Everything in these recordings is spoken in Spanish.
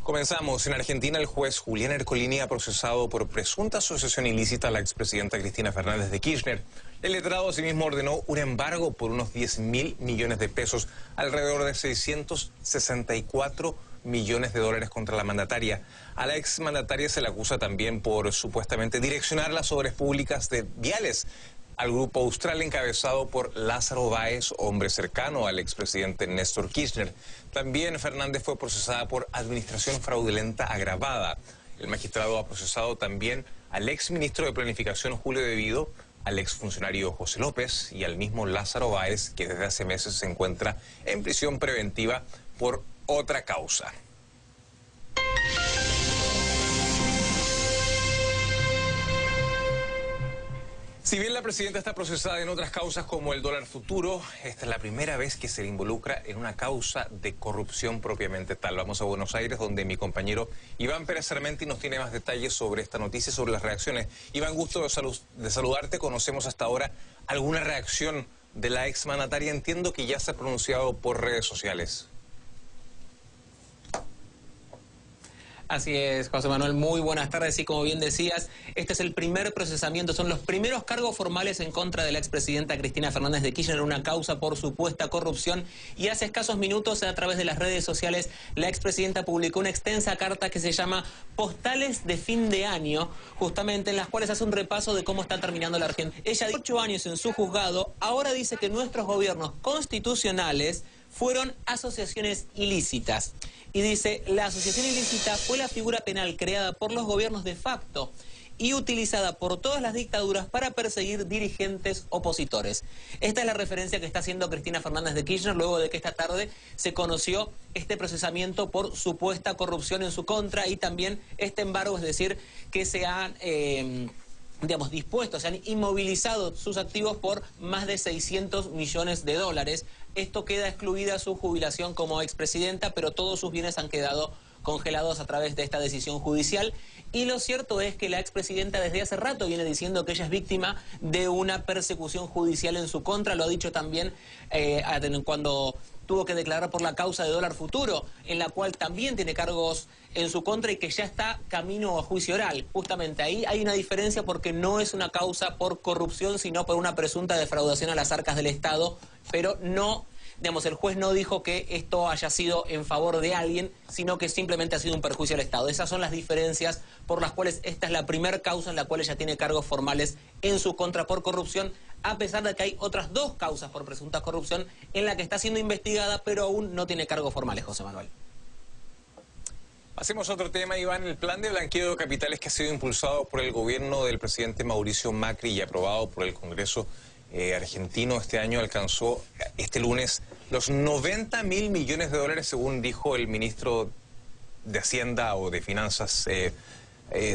Comenzamos. En Argentina, el juez Julián Ercolini ha procesado por presunta asociación ilícita a la expresidenta Cristina Fernández de Kirchner. El letrado asimismo ordenó un embargo por unos 10.000 millones de pesos, alrededor de 664 millones de dólares contra la mandataria. A la exmandataria se le acusa también por supuestamente direccionar las obras públicas de viales al grupo austral encabezado por Lázaro Báez, hombre cercano al expresidente Néstor Kirchner. También Fernández fue procesada por administración fraudulenta agravada. El magistrado ha procesado también al exministro de Planificación Julio De Vido, al exfuncionario José López y al mismo Lázaro Báez, que desde hace meses se encuentra en prisión preventiva por otra causa. Si bien la presidenta está procesada en otras causas como el dólar futuro, esta es la primera vez que se le involucra en una causa de corrupción propiamente tal. Vamos a Buenos Aires, donde mi compañero Iván Pérez Sarmenti nos tiene más detalles sobre esta noticia y sobre las reacciones. Iván, gusto de saludarte. Conocemos hasta ahora alguna reacción de la exmandataria. Entiendo que ya se ha pronunciado por redes sociales. Así es, José Manuel, muy buenas tardes. Y como bien decías, este es el primer procesamiento, son los primeros cargos formales en contra de la expresidenta Cristina Fernández de Kirchner, una causa por supuesta corrupción. Y hace escasos minutos, a través de las redes sociales, la expresidenta publicó una extensa carta que se llama Postales de Fin de Año, justamente en las cuales hace un repaso de cómo está terminando la Argentina. Ella, de 8 años en su juzgado, ahora dice que nuestros gobiernos constitucionales fueron asociaciones ilícitas. Y dice, la asociación ilícita fue la figura penal creada por los gobiernos de facto y utilizada por todas las dictaduras para perseguir dirigentes opositores. Esta es la referencia que está haciendo Cristina Fernández de Kirchner luego de que esta tarde se conoció este procesamiento por supuesta corrupción en su contra y también este embargo, es decir, que se han dispuesto, se han inmovilizado sus activos por más de 600 millones de dólares. Esto queda excluida su jubilación como expresidenta, pero todos sus bienes han quedado congelados a través de esta decisión judicial. Y lo cierto es que la expresidenta desde hace rato viene diciendo que ella es víctima de una persecución judicial en su contra. Lo ha dicho también cuando tuvo que declarar por la causa de dólar futuro, en la cual también tiene cargos en su contra y que ya está camino a juicio oral. Justamente ahí hay una diferencia porque no es una causa por corrupción, sino por una presunta defraudación a las arcas del Estado, pero no, el juez no dijo que esto haya sido en favor de alguien, sino que simplemente ha sido un perjuicio al Estado. Esas son las diferencias por las cuales esta es la primera causa en la cual ella tiene cargos formales en su contra por corrupción, a pesar de que hay otras 2 causas por presunta corrupción en la que está siendo investigada, pero aún no tiene cargos formales, José Manuel. Hacemos otro tema, Iván. El plan de blanqueo de capitales que ha sido impulsado por el gobierno del presidente Mauricio Macri y aprobado por el Congreso argentino este año alcanzó este lunes los 90.000 millones de dólares, según dijo el ministro de Hacienda o de Finanzas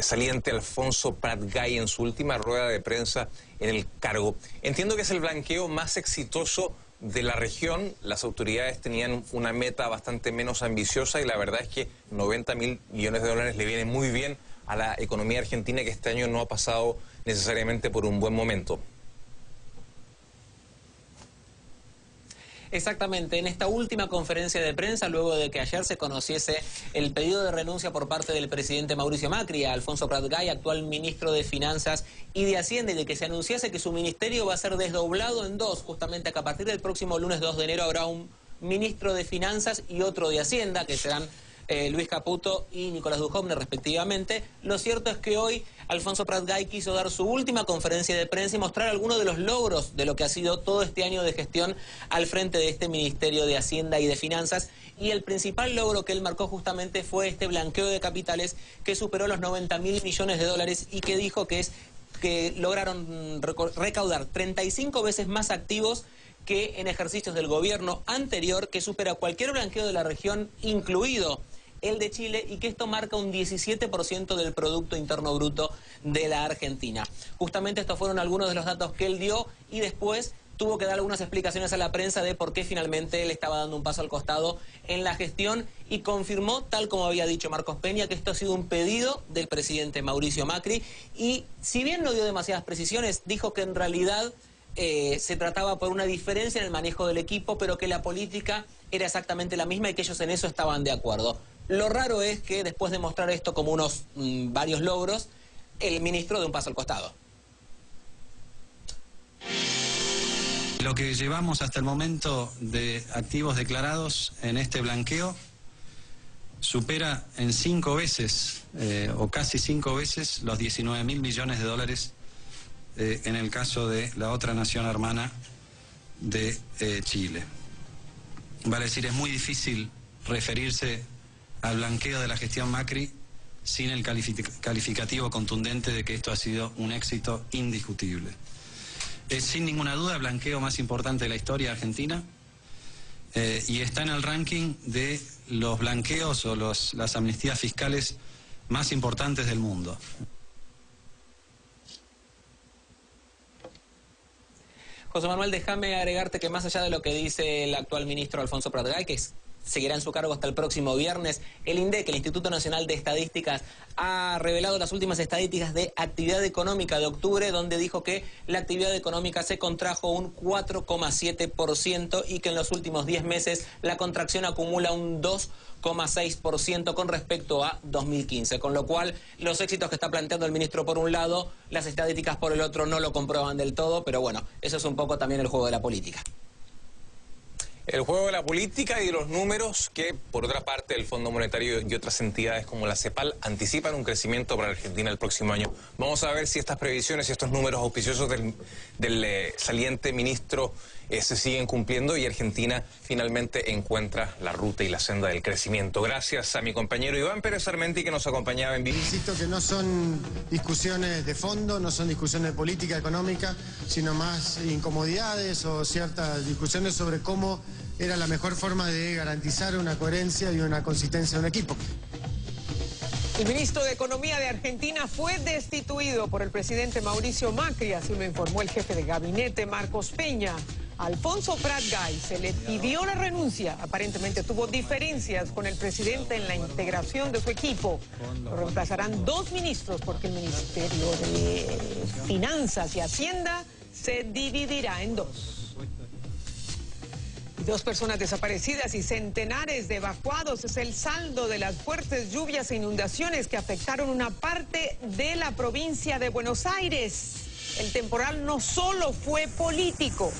saliente Alfonso Prat-Gay en su última rueda de prensa en el cargo. Entiendo que es el blanqueo más exitoso de la región. Las autoridades tenían una meta bastante menos ambiciosa y la verdad es que 90.000 millones de dólares le vienen muy bien a la economía argentina, que este año no ha pasado necesariamente por un buen momento. Exactamente, en esta última conferencia de prensa, luego de que ayer se conociese el pedido de renuncia por parte del presidente Mauricio Macri a Alfonso Prat-Gay, actual ministro de Finanzas y de Hacienda, y de que se anunciase que su ministerio va a ser desdoblado en 2, justamente que a partir del próximo lunes 2 de enero habrá un ministro de Finanzas y otro de Hacienda, que serán Luis Caputo y Nicolás Dujovne respectivamente. Lo cierto es que hoy Alfonso Prat-Gay quiso dar su última conferencia de prensa y mostrar algunos de los logros de lo que ha sido todo este año de gestión al frente de este Ministerio de Hacienda y de Finanzas. Y el principal logro que él marcó justamente fue este blanqueo de capitales que superó los 90.000 millones de dólares y que dijo que lograron recaudar 35 veces más activos que en ejercicios del gobierno anterior, que supera cualquier blanqueo de la región, incluido el de Chile, y que esto marca un 17% del Producto Interno Bruto de la Argentina. Justamente estos fueron algunos de los datos que él dio y después tuvo que dar algunas explicaciones a la prensa de por qué finalmente él estaba dando un paso al costado en la gestión y confirmó, tal como había dicho Marcos Peña, que esto ha sido un pedido del presidente Mauricio Macri y si bien no dio demasiadas precisiones, dijo que en realidad se trataba por una diferencia en el manejo del equipo, pero que la política era exactamente la misma y que ellos en eso estaban de acuerdo. Lo raro es que después de mostrar esto como unos varios logros, el ministro de un paso al costado. Lo que llevamos hasta el momento de activos declarados en este blanqueo supera en 5 veces, o casi 5 veces, los 19.000 millones de dólares en el caso de la otra nación hermana de Chile. Vale decir, es muy difícil referirse al blanqueo de la gestión Macri sin el calificativo contundente de que esto ha sido un éxito indiscutible. Es sin ninguna duda el blanqueo más importante de la historia argentina y está en el ranking de los blanqueos o las amnistías fiscales más importantes del mundo. José Manuel, déjame agregarte que más allá de lo que dice el actual ministro Alfonso Prat-Gay, que seguirá en su cargo hasta el próximo viernes, el INDEC, el Instituto Nacional de Estadísticas, ha revelado las últimas estadísticas de actividad económica de octubre, donde dijo que la actividad económica se contrajo un 4,7% y que en los últimos 10 meses la contracción acumula un 2,6% con respecto a 2015, con lo cual los éxitos que está planteando el ministro por un lado, las estadísticas por el otro no lo comprueban del todo, pero bueno, eso es un poco también el juego de la política. El juego de la política y de los números que, por otra parte, el Fondo Monetario y otras entidades como la CEPAL anticipan un crecimiento para Argentina el próximo año. Vamos a ver si estas previsiones y estos números auspiciosos del saliente ministro se siguen cumpliendo y Argentina finalmente encuentra la ruta y la senda del crecimiento. Gracias a mi compañero Iván Pérez Armenti, que nos acompañaba en vivo. Insisto que no son discusiones de fondo, no son discusiones de política económica, sino más incomodidades o ciertas discusiones sobre cómo era la mejor forma de garantizar una coherencia y una consistencia de un equipo. El ministro de Economía de Argentina fue destituido por el presidente Mauricio Macri, así lo informó el jefe de gabinete Marcos Peña. Alfonso Prat-Gay se le pidió la renuncia, aparentemente tuvo diferencias con el presidente en la integración de su equipo. Lo reemplazarán 2 ministros porque el Ministerio de Finanzas y Hacienda se dividirá en 2. 2 personas desaparecidas y centenares de evacuados es el saldo de las fuertes lluvias e inundaciones que afectaron una parte de la provincia de Buenos Aires. El temporal no solo fue político.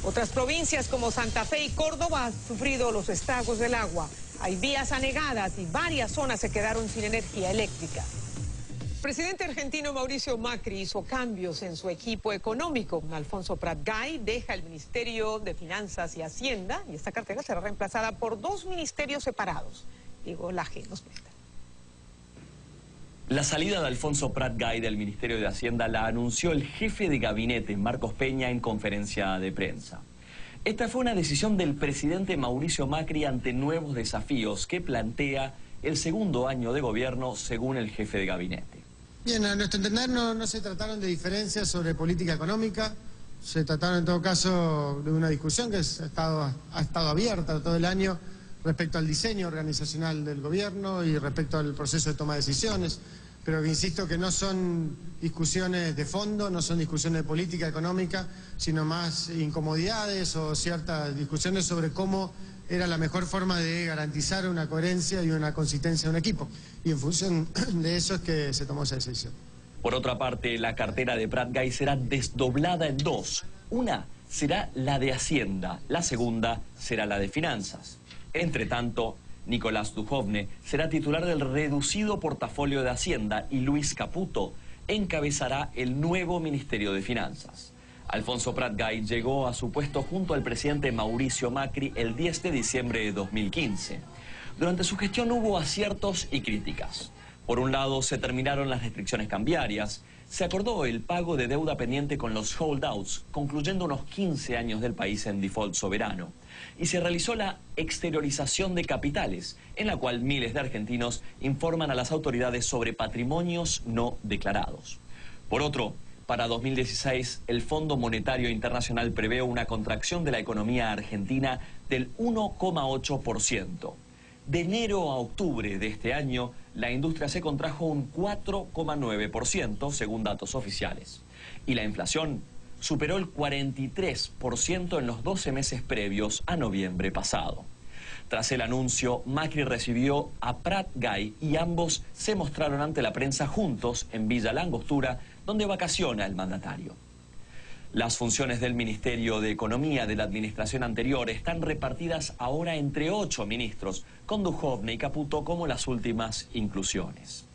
Otras provincias como Santa Fe y Córdoba han sufrido los estragos del agua. Hay vías anegadas y varias zonas se quedaron sin energía eléctrica. El presidente argentino Mauricio Macri hizo cambios en su equipo económico. Alfonso Prat-Gay deja el Ministerio de Finanzas y Hacienda y esta cartera será reemplazada por 2 ministerios separados. Diego Laje nos cuenta. La salida de Alfonso Prat-Gay del Ministerio de Hacienda la anunció el jefe de gabinete, Marcos Peña, en conferencia de prensa. Esta fue una decisión del presidente Mauricio Macri ante nuevos desafíos que plantea el segundo año de gobierno, según el jefe de gabinete. Bien, a nuestro entender no se trataron de diferencias sobre política económica, se trataron en todo caso de una discusión que ha estado abierta todo el año respecto al diseño organizacional del gobierno y respecto al proceso de toma de decisiones, pero que insisto que no son discusiones de fondo, no son discusiones de política económica, sino más incomodidades o ciertas discusiones sobre cómo era la mejor forma de garantizar una coherencia y una consistencia de un equipo. Y en función de eso es que se tomó esa decisión. Por otra parte, la cartera de Prat-Gay será desdoblada en 2. Una será la de Hacienda, la segunda será la de Finanzas. Entre tanto, Nicolás Dujovne será titular del reducido portafolio de Hacienda y Luis Caputo encabezará el nuevo Ministerio de Finanzas. Alfonso Prat-Gay llegó a su puesto junto al presidente Mauricio Macri el 10 de diciembre de 2015. Durante su gestión hubo aciertos y críticas. Por un lado, se terminaron las restricciones cambiarias, se acordó el pago de deuda pendiente con los holdouts, concluyendo unos 15 años del país en default soberano, y se realizó la exteriorización de capitales, en la cual miles de argentinos informan a las autoridades sobre patrimonios no declarados. Por otro, para 2016, el Fondo Monetario Internacional prevé una contracción de la economía argentina del 1,8%. De enero a octubre de este año, la industria se contrajo un 4,9%, según datos oficiales. Y la inflación superó el 43% en los 12 meses previos a noviembre pasado. Tras el anuncio, Macri recibió a Prat Gay y ambos se mostraron ante la prensa juntos en Villa La Angostura, donde vacaciona el mandatario. Las funciones del Ministerio de Economía de la administración anterior están repartidas ahora entre 8 ministros, con Duhovne y Caputo como las últimas inclusiones.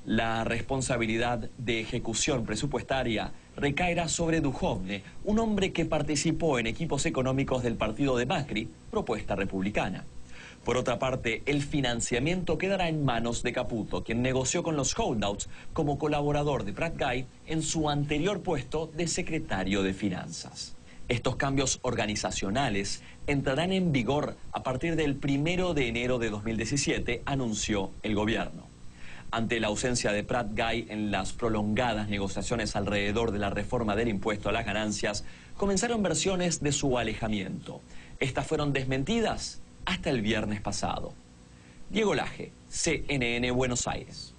La responsabilidad de ejecución presupuestaria recaerá sobre Duhovne, un hombre que participó en equipos económicos del partido de Macri, Propuesta Republicana. Por otra parte, el financiamiento quedará en manos de Caputo, quien negoció con los holdouts como colaborador de Prat Gay en su anterior puesto de secretario de Finanzas. Estos cambios organizacionales entrarán en vigor a partir del 1 de enero de 2017, anunció el gobierno. Ante la ausencia de Prat Gay en las prolongadas negociaciones alrededor de la reforma del impuesto a las ganancias, comenzaron versiones de su alejamiento. Estas fueron desmentidas hasta el viernes pasado. Diego Laje, CNN Buenos Aires.